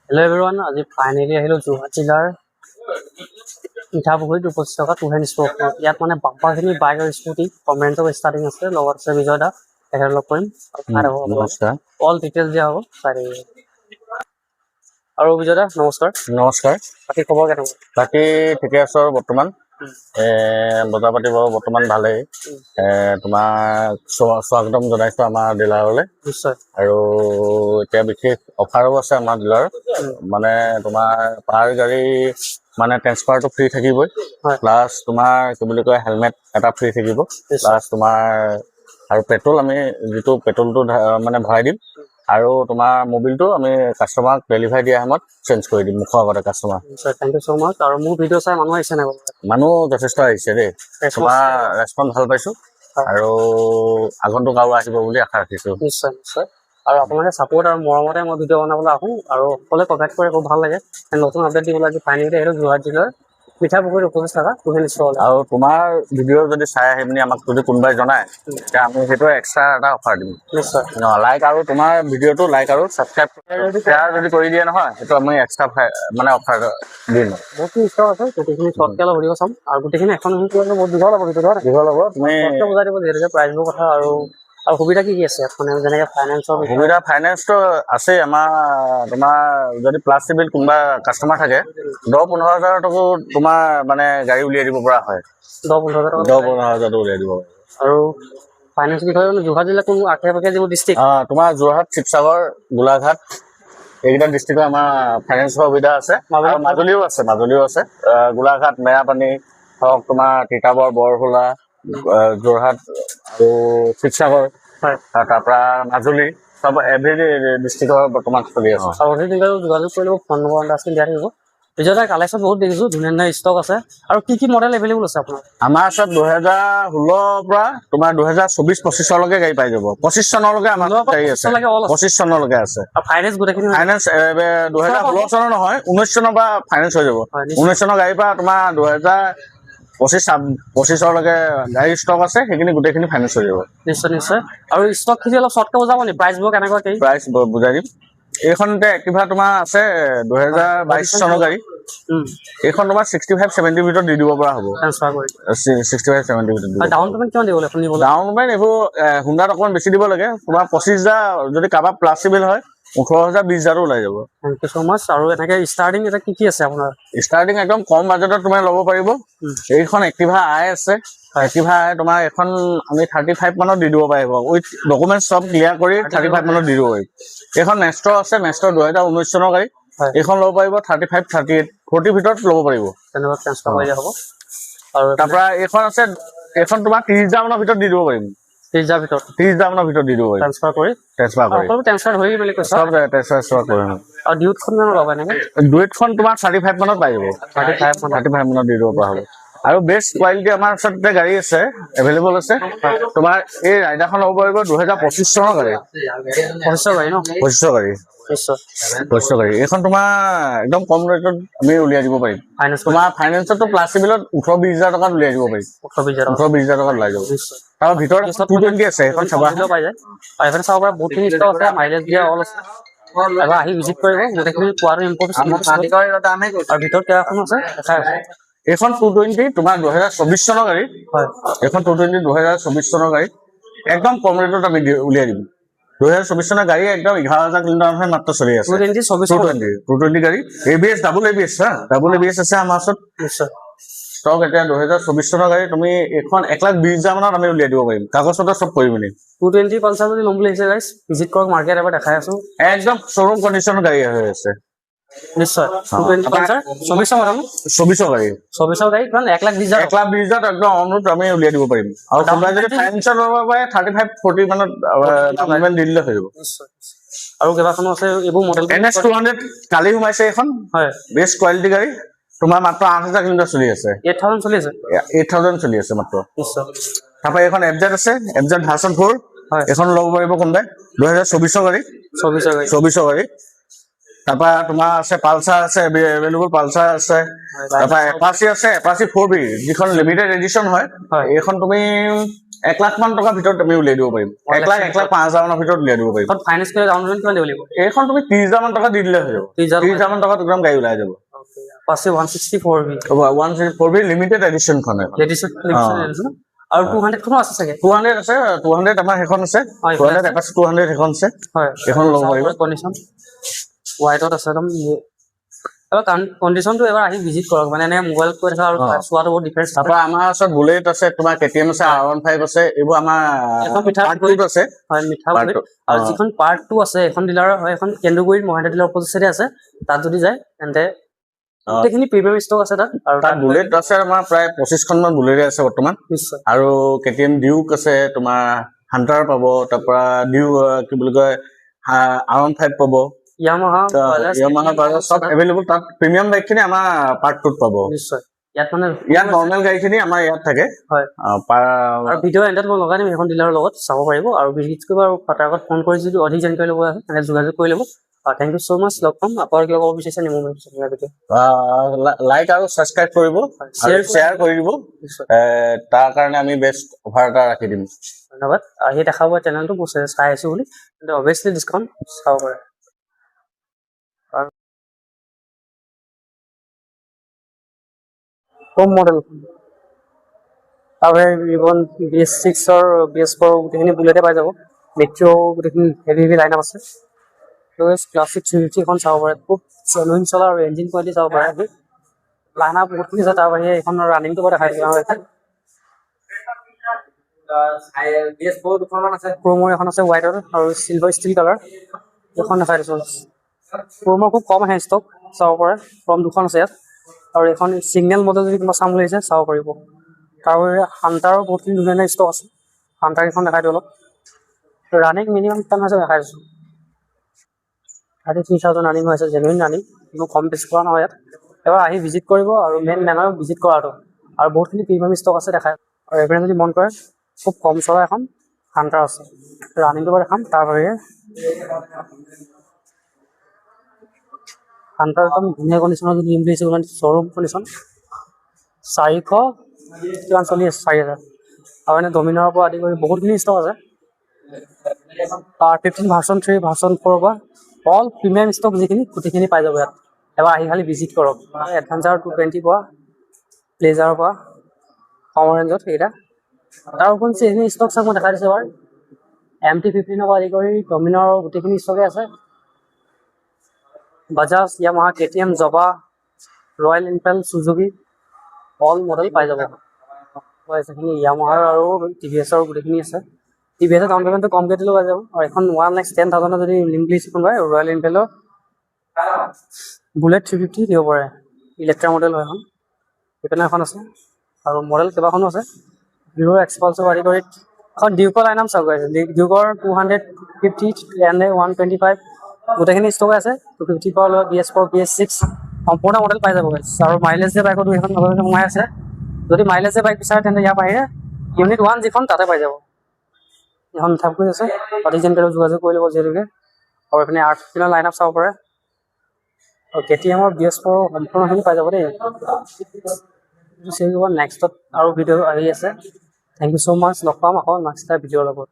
Hello everyone, আজি finally আহিলো যোৰহাট জিলাৰ ইটাপুখুৰীত উপস্থিত থকা টু হেণ্ড স্পক ইয়াত মানে বাম্পাৰখিনি বাইক আৰু স্কুটি কমেণ্টৰ ষ্টাৰ্টিং আছে লগত আছে বিজয় দা তেখেতৰ লগ কৰিম নমস্কাৰ অল ডিটেইলছ দিয়া হ'ব চাই আৰু বিজয় দা নমস্কাৰ নমস্কাৰ বাকী খবৰ কেনেকুৱা বাকী ঠিকে আছো আৰু বৰ্তমান বজাৰ পাতি বাৰু বৰ্তমান ভালেই তোমাৰ স্বাগতম জনাইছো আমাৰ ডিলাৰলৈ নিশ্চয় আৰু এতিয়া বিশেষ অফাৰো আছে আমাৰ ডিলাৰ মানে তোমাৰ পাৰ গাড়ী মানে ট্ৰেন্সফাৰটো ফ্ৰী থাকিবই প্লাছ তোমাৰ কি বুলি কয় হেলমেট এটা ফ্ৰী থাকিব প্লাছ তোমাৰ আৰু পেট্ৰল আমি যিটো পেট্ৰলটো মানে ভৰাই দিম আৰু তোমাৰ মোবিলটো আমি কাষ্টমাৰক ডেলিভাৰী দিয়া সময়ত চেঞ্জ কৰি দিম মুখৰ আগতে কাষ্টমাৰ থেংক ইউ ছ' মাছ আৰু মোৰ ভিডিঅ' চাই মানুহ আহিছে নাই মানুহ যথেষ্ট আহিছে দেই তোমাৰ ৰেছপন্স ভাল পাইছো আৰু আগন্তুক আৰু আহিব বুলি আশা ৰাখিছো নিশ্চয় নিশ্চয় আৰু আপোনালোকে ছাপোৰ্ট আৰু মৰমতে মই ভিডিঅ' বনাবলৈ আহোঁ আৰু সকলোৱে কমেণ্ট কৰি খুব ভাল লাগে নতুন আপডেট দিবলৈ আজি ফাইনেলি আহিলোঁ যোৰহাট জিলাৰ পিঠাপুখুৰীত উপস্থিত থকা টু হেণ্ড ষ্টল আৰু তোমাৰ ভিডিঅ' যদি চাই আহি পিনি আমাক যদি কোনোবাই জনায় তেতিয়া আমি সেইটো এক্সট্ৰা এটা অফাৰ দিম নিশ্চয় লাইক আৰু তোমাৰ ভিডিঅ'টো লাইক আৰু ছাবস্ক্ৰাইব শ্বেয়াৰ যদি কৰি দিয়ে নহয় সেইটো আমি এক্সট্ৰা মানে অফাৰ দিম বহুতখিনি ষ্টক আছে গোটেইখিনি শ্বৰ্টকৈ অলপ সুধিব চাম আৰু গোটেইখিনি এখন বহুত দীঘল হ'ব ভিতৰত দীঘল হ'ব তুমি শ্বৰ্টকৈ বুজাই দিব যিহেতুকে প্ৰাইচবোৰ কথা আৰু সুবিধা কি আছে মানে যেনেকৈ ফাইনেন্সৰ সুবিধা ফাইনেন্সটো আছে আমাৰ তোমাৰ যদি প্লাছ চিভিল কোনোবা কাষ্টমাৰ থাকে 10-15 হাজাৰ টকা তোমাৰ মানে গাড়ী উলিয়াই দিব পৰা হয় 10-15 টকা 10-15 হাজাৰটো উলিয়াই দিব আৰু ফাইনেন্স বিষয়ে মানে যোৰহাট জিলাত কোনো আশে পাশে যিবোৰ ডিষ্ট্ৰিক্ট তোমাৰ যোৰহাট শিৱসাগৰ গোলাঘাট এইকেইটা ডিষ্ট্ৰিক্টত আমাৰ ফাইনেন্সৰ সুবিধা আছে আৰু মাজুলীও আছে গোলাঘাট মেৰাপানী হওক তোমাৰ তিতাবৰ বৰহোলা যোৰহাট আৰু শিৱসাগৰ তাৰপৰা মাজুলী চব এভৰি ডিষ্ট্ৰিক্টৰ বৰ্তমান চলি আছে আৰু অধিক যোগাযোগ কৰিলে ফোন নম্বৰ এটা আছে দিয়া থাকিব পিছতে কালেকশ্যন বহুত দেখিছোঁ ধুনীয়া ধুনীয়া ষ্টক আছে আৰু কি কি মডেল এভেইলেবল আছে আপোনাৰ আমাৰ ওচৰত 2016 পৰা তোমাৰ 2024-25লৈকে গাড়ী পাই যাব 25 চনলৈকে আমাৰ গাড়ী আছে 25 চনলৈকে আছে ফাইনেন্স গোটেইখিনি ফাইনেন্স 2016 চনৰ নহয় 19 চনৰ পৰা ফাইনেন্স হৈ যাব 19 চনৰ গাড়ীৰ পৰা তোমাৰ 2025-25লৈকে গাড়ী ষ্টক আছে সেইখিনি গোটেইখিনি ফাইনেন্স হৈ যাব নিশ্চয় নিশ্চয় আৰু ষ্টক খিনি অলপ শ্বৰ্টকৈ বুজাব নেকি প্ৰাইচবোৰ কেনেকুৱা কি প্ৰাইচ বুজাই দিম এইখনতে এক্টিভা তোমাৰ আছে 2022 চনৰ গাড়ী এইখন তোমাৰ 65-70 ভিতৰত দি দিব পৰা হ'ব 65-70 ভিতৰত ডাউন পেমেণ্ট কিমান দিব লাগিব ডাউন পেমেণ্ট এইবোৰ হুণ্ডাত অকণমান বেছি দিব লাগে তোমাৰ 25,000 যদি কাৰোবাৰ প্লাছ চিভিল হয় 18,000-20,000 ওলাই যাব থেংক ইউ ছ' মাছ আৰু এনেকৈ ষ্টাৰ্টিং এটা কি আছে আপোনাৰ ষ্টাৰ্টিং একদম কম বাজেটত তুমি ল'ব পাৰিব এইখন এক্টিভা আই আছে এক্টিভা আই তোমাৰ এখন আমি 35 মানত দি দিব পাৰিব উইথ ডকুমেণ্ট চব ক্লিয়াৰ কৰি 35 মানত দি দিব পাৰিব এইখন মেষ্ট্ৰ আছে মেষ্ট্ৰ 2019 চনৰ গাড়ী এইখন ল'ব পাৰিব 35-38-40 ভিতৰত ল'ব পাৰিব তেনেকুৱা ট্ৰান্সফাৰ কৰি দিয়া হ'ব আৰু তাৰপৰা এইখন আছে এইখন তোমাৰ 30,000 মানৰ ভিতৰত দি দিব পাৰিম 30,000 ভিতৰত 30,000 মানৰ ভিতৰত দি দিব পাৰিম ট্ৰান্সফাৰ কৰি ট্ৰান্সফাৰ হৈ বুলি কৈছে চব ট্ৰান্সফাৰ কৰিম আৰু ডিউটখন জানো ল'ব এনেকৈ ডুৱেটখন তোমাৰ 35 মানত পাই যাব 35 মানত দি দিব পৰা হ'ব আৰু বেষ্ট কোৱালিটি আমাৰ ওচৰতে গাড়ী আছে এভেইলেবল আছে তোমাৰ এই ৰাইডাৰখন ল'ব পাৰিব 2025 চনৰ গাড়ী 25 গাড়ী ন 25 গাড়ী নিশ্চয় 25 গাড়ী এইখন তোমাৰ একদম কম ৰেটত আমি উলিয়াই দিব পাৰিম তোমাৰ ফাইনেন্সতো প্লাছ চিভিলত 18-20 হাজাৰ টকাত উলিয়াই দিব পাৰিম 18-20 হাজাৰ টকাত ওলাই যাব তাৰ ভিতৰত 220 আছে সেইখন চাবা পাই যায় আৰু এইফালে চাব পৰা বহুতখিনি ষ্টক আছে মাইলেজ দিয়া অল আছে এবাৰ আহি ভিজিট কৰিব গোটেইখিনি পোৱাটো ইম্পৰ্টেণ্ট আৰু ভিতৰত কেইবাখনো আছে দেখাই আছে এইখন 220 তোমাৰ 2024 চনৰ গাড়ী এইখন 220 2024 চনৰ গাড়ী একদম কম ৰেটত আমি উলিয়াই দিম 2024 চনৰ গাড়ী একদম 11,000 কিলোমিটাৰহে মাত্ৰ চলি আছে 220 গাড়ী ABS ডাবল ABS আছে আমাৰ ওচৰত নিশ্চয় ষ্টক এতিয়া 2024 চনৰ গাড়ী তুমি এখন 1,20,000 মানত আমি উলিয়াই দিব পাৰিম কাগজ পত্ৰ চব কৰি মেলি 220 পালচাৰ যদি ল'ম বুলি আহিছে গাইছ ভিজিট কৰক মাৰ্কেট এবাৰ দেখাই আছো একদম শ্বৰুম কণ্ডিশ্যনৰ গাড়ী হৈ আছে নিশ্চয় 220 পালচাৰ 24 মডেল 24 গাড়ী 24 গাড়ী কিমান 1,20,000 একদম অনুৰোধ আমি উলিয়াই দিব পাৰিম আৰু কোনোবাই যদি ফাইনেন্সৰ ল'ব পাৰে 35-40 মানত ডাউন দি দিলে হৈ যাব আৰু কেইবাখনো আছে এইবোৰ মডেল NS200 কালি সোমাইছে এখন হয় বেষ্ট কোৱালিটি গাড়ী তোমাৰ মাত্ৰ 8,000 কিলোমিটাৰ চলি আছে 8,000 চলি আছে 8,000 চলি আছে মাত্ৰ নিশ্চয় তাৰপৰা এখন FZ আছে FZ ভাৰ্চন 4 এখন ল'ব পাৰিব কোনোবাই 2024 গাড়ী 24 গাড়ী তাৰপৰা তোমাৰ আছে পালচাৰ আছে এভেইলেবল পালচাৰ আছে তাৰপৰা এপাচি আছে এপাচি 4B যিখন লিমিটেড এডিশ্যন হয় এইখন তুমি 1 লাখ মান টকাৰ ভিতৰত আমি উলিয়াই দিব পাৰিম 1 লাখ 1,05,000 মানৰ ভিতৰত উলিয়াই দিব পাৰিম ফাইনেন্স কৰিলে ডাউন পেমেণ্ট কিমান দিব লাগিব এইখন তুমি 30,000 মান টকা দি দিলে হৈ যাব 30,000 মান টকাত একদম গাড়ী ওলাই যাব পাছে 164V 164V লিমিটেড এডিশ্যন খন লেডিছ আৰু 200 খনো আছে চাগে 200 আছে 200 আমাৰ সেইখন আছে 200 এপাচ 200 সেইখন আছে হয় এখন ল'ব পাৰিব কন্ডিশন হোৱাইটত আছে একদম এবাৰ কন্ডিশনটো এবাৰ আহি ভিজিট কৰক মানে এনে মোবাইল কৈ দেখা আৰু চোৱাটো বহুত ডিফাৰেন্স তাৰপৰা আমাৰ ওচৰত বুলেট আছে তোমাৰ KTM আছে R15 আছে এইবোৰ আমাৰ পাৰ্ট 2 আছে হয় মিঠা বুলেট আৰু যিখন পাৰ্ট 2 আছে এখন ডিলাৰ হয় এখন কেন্দ্ৰগুৰিৰ মহেন্দ্ৰ ডিলাৰ অপজিটে আছে তাত যদি যায় তেন্তে গোটেইখিনি প্ৰিমিয়াম ষ্টক আছে তাত আৰু তাত বুলেট আছে আমাৰ প্ৰায় 25খন মান বুলেট আছে বৰ্তমান নিশ্চয় আৰু KTM ডিউক আছে তোমাৰ হান্টাৰ পাব তাৰপৰা ডিউ কি বুলি কয় R15 পাব ইয়ামাহা বাজাজ সব এভেইলেবল তাত প্ৰিমিয়াম বাইকখিনি আমাৰ পাৰ্ট 2ত পাব নিশ্চয় ইয়াত মানে ইয়াত নৰ্মেল গাড়ীখিনি আমাৰ ইয়াত থাকে হয় আৰু ভিডিঅ' এণ্ডত মই লগাই দিম এখন ডিলাৰৰ লগত চাব পাৰিব আৰু ভিজিট কৰিব আৰু তাৰ আগত ফোন কৰি যদি অধিক জানিকাৰী ল'ব আছে তেনে যোগাযোগ কৰি ল'ব থ্যাংক ইউ সো মাচ লগ পাম আপোনাৰ কিবা ক'ব বিচাৰিছে নেকি মোৰ লাইক আৰু সাবস্ক্ৰাইব কৰিব শ্বেয়াৰ কৰি দিব তাৰ কাৰণে আমি বেষ্ট অফাৰ এটা ৰাখি দিম ধন্যবাদ আহি দেখাব চেনেলটো চাই আছো বুলি কিন্তু অবভিয়াছলি ডিছকাউণ্ট চাব পাৰে কম মডেল আৰু ইভন BS6 ৰ BS4 গোটেইখিনি বুলেটে পাই যাব মেট্ৰ' গোটেইখিনি হেভি লাইন আপ আছে ক্লাছিক 350 এখন চাব পাৰে খুব জেনুইন চলা আৰু ইঞ্জিন কোৱালিটি চাব পাৰে লাইন আপ বহুতখিনি আছে তাৰ বাহিৰে এখন ৰানিংটো বাৰু দেখাই দিওঁ BS4 দুখনমান আছে ক্ৰোমৰ এখন আছে হোৱাইটৰ আৰু চিলভাৰ ষ্টিল কালাৰ এখন দেখাই দিছোঁ ক্ৰোমৰ খুব কম আহে ষ্টক চাব পাৰে ফ্ৰম দুখন আছে ইয়াত আৰু এখন সিগনেল মডেল যদি কিবা চাম বুলি আহিছে চাব পাৰিব তাৰ বাহিৰে হান্টাৰৰ বহুতখিনি ধুনীয়া ধুনীয়া ষ্টক আছে হান্টাৰ এখন দেখাই দিওঁ অলপ ৰানিং মিনিমাম কিমান হৈছে দেখাই দিছোঁ 33,000 ৰানিং হৈ আছে জেনুইন ৰানিং কোনো কম বেছি কৰা নহয় ইয়াত এবাৰ আহি ভিজিট কৰিব আৰু মেইন মেনৰ ভিজিট কৰাটো আৰু বহুতখিনি প্ৰিমিয়াম ষ্টক আছে দেখায় আৰু এবাৰ যদি মন কৰে খুব কম চলা এখন হান্টাৰ আছে ৰানিংটো বাৰু দেখাম তাৰ বাহিৰে হান্টাৰ একদম ধুনীয়া কণ্ডিশ্যনৰ যদি লিম দিছে শ্ব'ৰুম কণ্ডিশ্যন 400 কিমান চলি আছে 4,000 আৰু এনে ডমিনাৰৰ পৰা আদি কৰি বহুতখিনি ষ্টক আছে R15 ভাৰ্চন 3 ভাৰ্চন 4 পৰা অল প্ৰিমিয়াম ষ্টক যিখিনি গোটেইখিনি পাই যাব ইয়াত এবাৰ আহি খালি ভিজিট কৰক এডভেঞ্চাৰ 220 পৰা প্লেজাৰৰ পৰা কম ৰেঞ্জত সেইকেইটা তাৰ ওপৰত সেইখিনি ষ্টক চাক মই দেখাই দিছোঁ এবাৰ MT-15 পৰা আদি কৰি ডমিনাৰৰ গোটেইখিনি ষ্টকে আছে বাজাজ ইয়ামাহা KTM জবা royal Enfield Suzuki all model পাই যাব সেইখিনি ইয়ামাহাৰ আৰু TVS-ৰ গোটেইখিনি আছে TVS-ৰ ডাউন পেমেণ্টটো কমকৈ দিলেও পাই যাব আৰু এখন 1,10,000 যদি লিংক লিষ্ট কোনোবাই ৰয়েল এনফিল্ডৰ বুলেট 350 দিব পাৰে ইলেক্ট্ৰা মডেল হয় এখন সেইকাৰণে এখন আছে আৰু মডেল কেইবাখনো আছে হিৰো এক্সপালছৰ আদি কৰি এখন ডিউকৰ লাইন আপ চাব আছে ডিউকৰ 250 এণ্ড 125 গোটেইখিনি ষ্টক আছে 250 পৰা লৈ BS4 BS6 সম্পূৰ্ণ মডেল পাই যাব আৰু মাইলেজ যে বাইকত এখন নতুনকৈ সোমাই আছে যদি মাইলেজ যে বাইক বিচাৰে তেন্তে ইয়াৰ বাহিৰে ইউনিট 1 যিখন তাতে পাই যাব এখন থাপকৈ আছে অধিক জানিকাৰী যোগাযোগ কৰি ল'ব যিহেতুকে আৰু এইপিনে R15 লাইন আপ চাব পাৰে আৰু KTM-ৰ BS4 সম্পূৰ্ণখিনি পাই যাব দেই নেক্সটত আৰু ভিডিঅ' আহি আছে থেংক ইউ ছ' মাছ লগ পাম আকৌ নেক্সট এটা ভিডিঅ'ৰ লগত